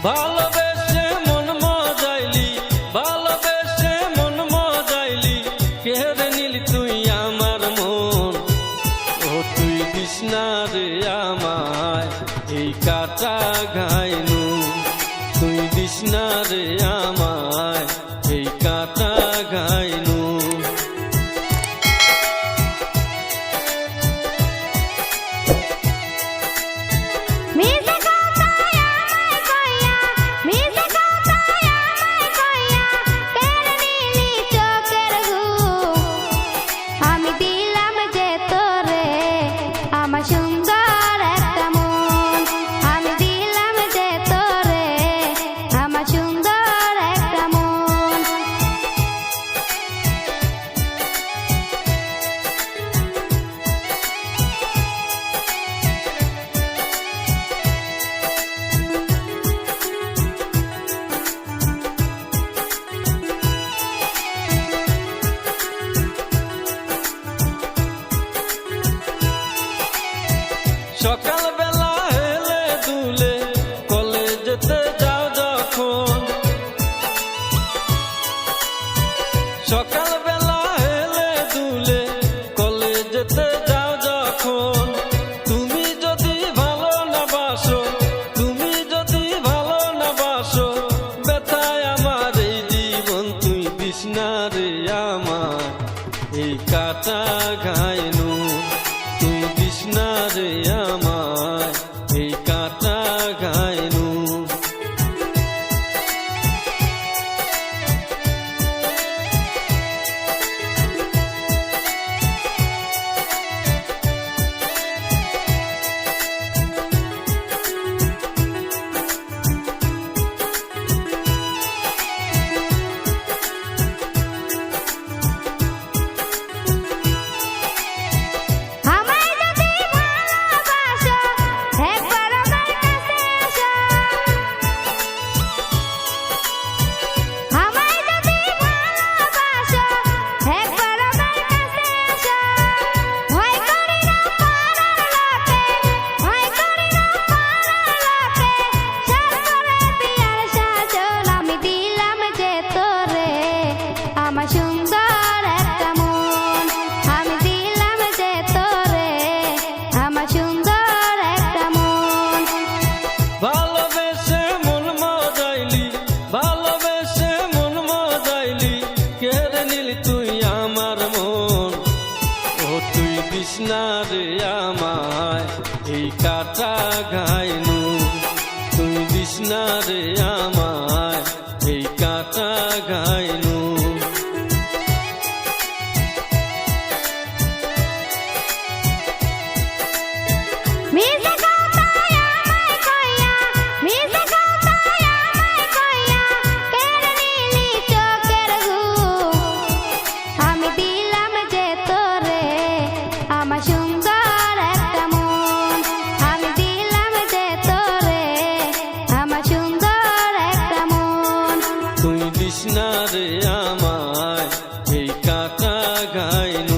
ভালোবেসে মন মজাইলি, ভালোবেসে মন মজাইলি, কেড়ে নিলি তুই আমার মন। ও তুই দিস না রে আমায় এই কাটা ঘায়ে নুন, তুই দিস না রে আমায় এই কাটা ঘায়ে নুন। সকাল বেলা হেলে দুলে কলেজেতে যাও যখন, সকাল বেলা হেলে দুলে কলেজেতে যাও যখন, তুমি যদি ভালো না বাসো, তুমি যদি ভালো না বাসো, ব্যথায় আমার এই জীবন তুই দিস না রে আমার এই কাটা ঘায়ে নুন, তুই দিস না রে আমায় এই কাটা ঘায়ে নুন। ভালোবেসে মন মজাইলি, ভালোবেসে মন মজাইলি, কেড়ে নিলি তুই আমার মন। ও তুই দিস না রে আমায় এই কাটা ঘায়ে নুন, তুই দিস না রে আমায় এই কাটা ঘায়ে নুন। তুই দিস না রে আমায় এই কাটা ঘায়ে নুন।